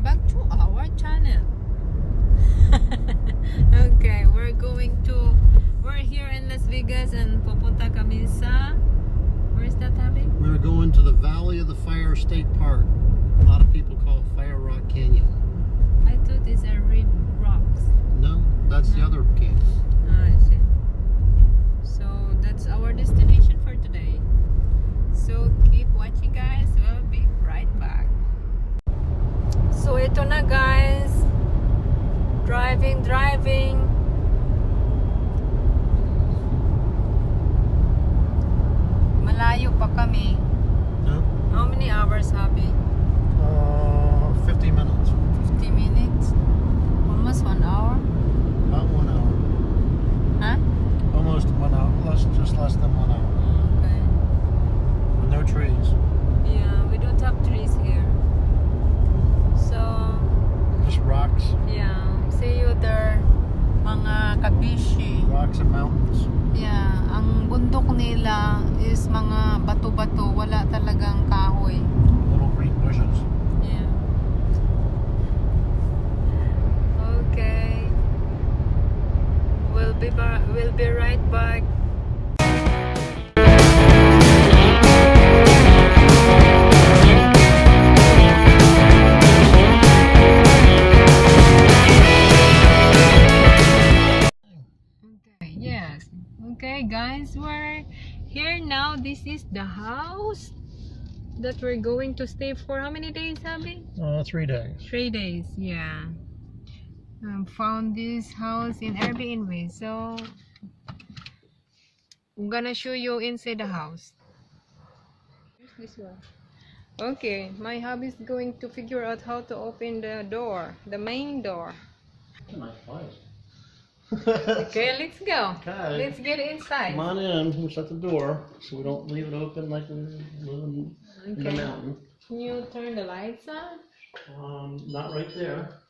back to our channel. Okay, we're here in Las Vegas and pupunta kami sa, where's that, Abby? We're going to the Valley of the Fire State Park. A lot of people call it Fire Rock Canyon. I thought these are red rocks. No, that's the other canyon. I see. So that's our destination for today. So keep watching, guys. We'll be right back. So ito na, guys. Driving. Malayo pa kami. No? How many hours, Habi? 50 minutes. 50 minutes? Almost 1 hour? About 1 hour. Huh? Almost 1 hour. Just less than 1 hour. Okay. With no trees. Yeah, we don't have trees here. So, Just rocks. yeah. See you there, mga kabishi. Rocks and mountains. Yeah, ang bundok nila is mga bato-bato. Wala talagang kahoy. Little green bushes. Yeah. Okay. We'll be right back. Okay, yes. Okay, guys, we're here now. This is the house that we're going to stay for how many days, Abby? 3 days. 3 days, yeah. Found this house in AirBnb, so I'm gonna show you inside the house. Here's this one. Okay, my hubby is going to figure out how to open the door, the main door. That's a nice place. Okay, let's go. Okay. Let's get inside. Come on in. We'll shut the door so we don't leave it open like we live in the Okay. mountain. Can you turn the lights on? Not right there.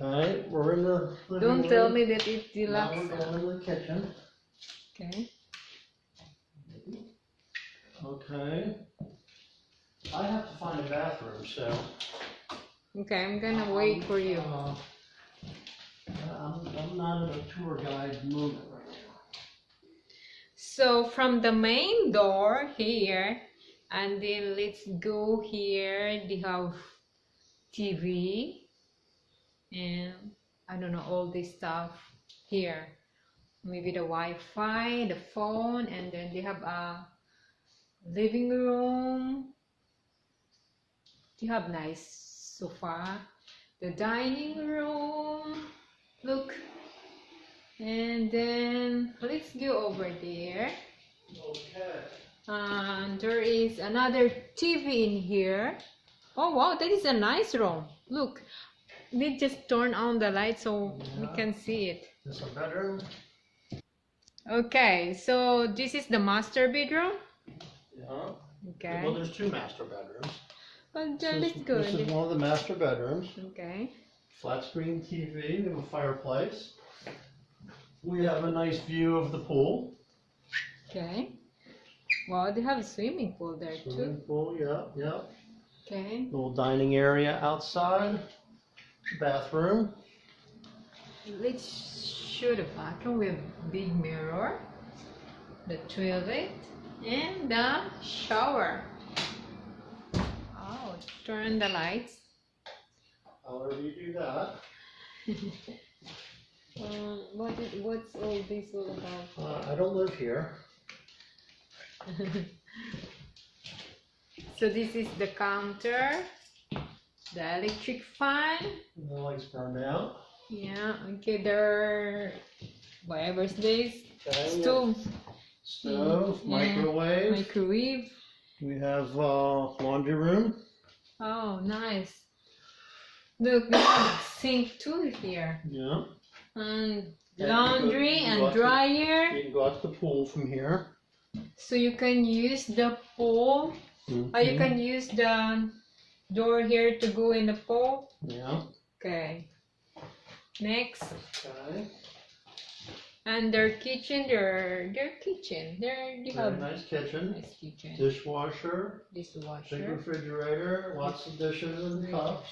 Okay, we're in the living Don't room. tell me that it's Now deluxe. we're going into the kitchen. Okay. Okay. I have to find a bathroom, so. Okay, I'm gonna wait for you. I'm not in a tour guide mood right now. So from the main door here, and then let's go here. They have TV and I don't know, all this stuff here. Maybe the Wi-Fi, the phone, and then they have a living room. They have nice sofa. The dining room. Look. And then let's go over there. Okay. And there is another TV in here. Oh wow, that is a nice room. Look, we just turn on the light so we can see it. This a bedroom? Okay, so this is the master bedroom. Yeah. Okay. Well, there's 2 master bedrooms. But This let's go. is one of the master bedrooms. Okay. Flat screen TV, we have a fireplace. We have a nice view of the pool. Okay. Wow, they have a swimming pool there too. Swimming pool, yeah. Okay. Little dining area outside. Bathroom. Let's show the bathroom with big mirror, the toilet, and the shower. Oh, turn the lights. However you do that. What's all this all about? I don't live here. So this is the counter, the electric fan. The lights burned out. Yeah, okay, there, whatever's this, Okay, stove, Stove, Yeah. microwave. microwave. We have laundry room. Oh, nice. Look, we have a sink too here. Yeah. And Yeah, laundry you can and go out to- dryer. You can go out to the pool from here. So you can use the pool. Or you can use the door here to go in the pool. Yeah. Okay. Next. Okay. And their kitchen, they Very have nice kitchen. nice kitchen. Dishwasher. Big Dishwasher. refrigerator. Lots of dishes and cups.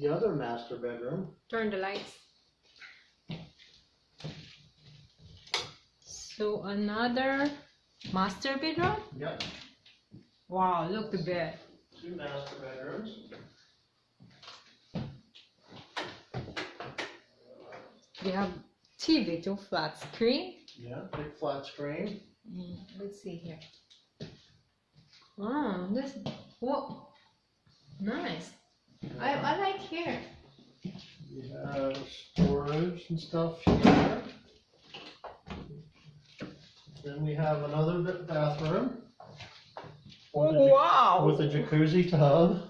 The other master bedroom. Turn the lights. So another master bedroom? Yep. Wow, look the bed. 2 master bedrooms. They have TV too, flat screen. Yeah, big flat screen. Let's see here. Oh, this, whoa, nice. I like here. We have storage and stuff here. Then we have another bathroom. Wow. With a jacuzzi tub.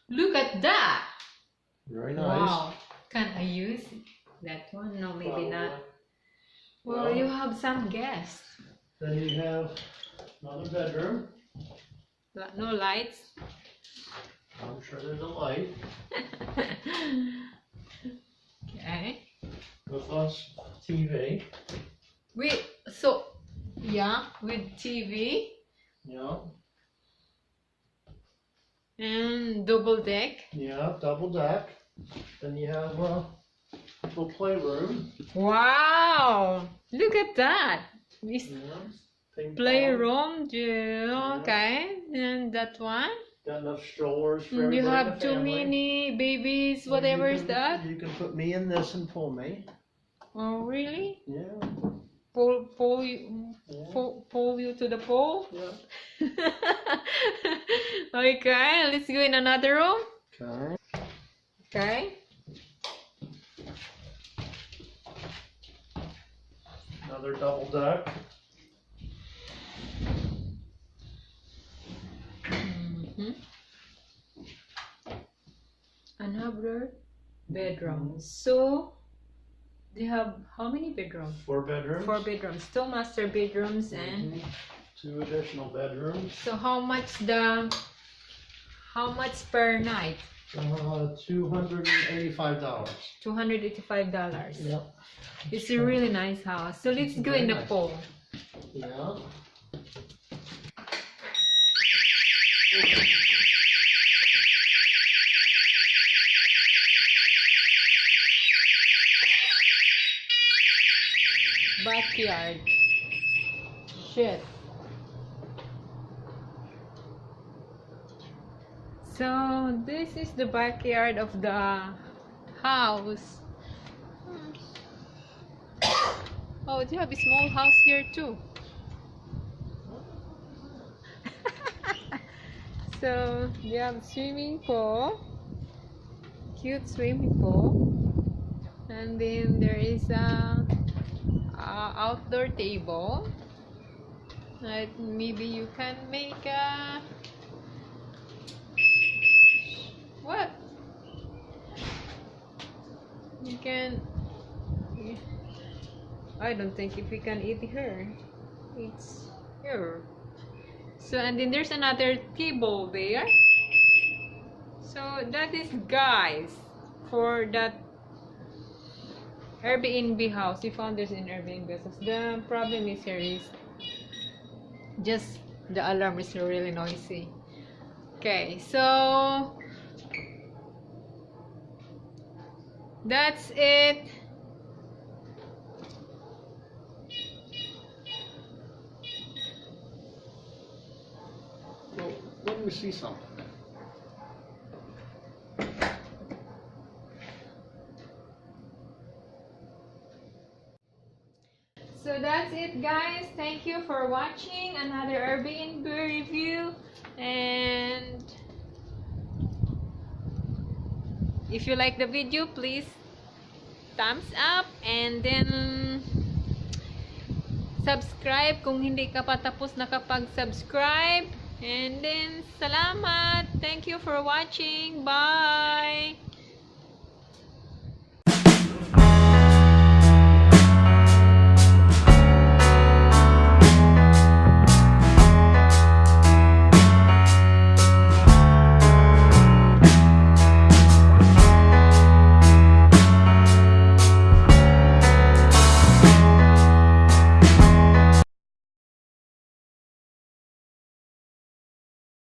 Look at that. Very nice. Wow. Can I use that one? No, maybe Probably. not. Well, you have some guests. Then you have another bedroom. No lights. I'm sure there's a light. Okay. With us TV. So yeah, with TV Yeah. and double deck. Yeah, double deck. Then you have a little playroom. Wow! Look at that. This Yeah. Ping pong. playroom, yeah, okay, and that one. Got enough strollers for You everybody in have the too family. many babies. So Whatever you is can- that? You can put me in this and pull me. Oh, really? Yeah. Pull you, Yeah. pull you to the pole. Yeah. Okay, let's go in another room. Okay. Okay. Another double deck. Another bedroom. So they have how many bedrooms? 4 bedrooms. 4 bedrooms. 2 master bedrooms and Mhm. 2 additional bedrooms. so how much per night? $285. $285. Yep. It's a really nice house. So let's go in the Very nice. pool. Yeah. Backyard. Shit. So this is the backyard of the house. Oh, they have a small house here too. So they have swimming pool, cute swimming pool, and then there is a outdoor table that maybe you can make a what you can. I don't think if we can eat here. It's here. So and then there's another table there. So that is guys for that AirBnB house. We found this in AirBnB house. The problem is here is just the alarm is really noisy. Okay, so that's it. Well, let me see something. So that's it, guys. Thank you for watching another Airbnb review, and if you like the video, please thumbs up and then subscribe kung hindi ka pa tapos nakapag-subscribe, and then salamat. Thank you for watching. Bye.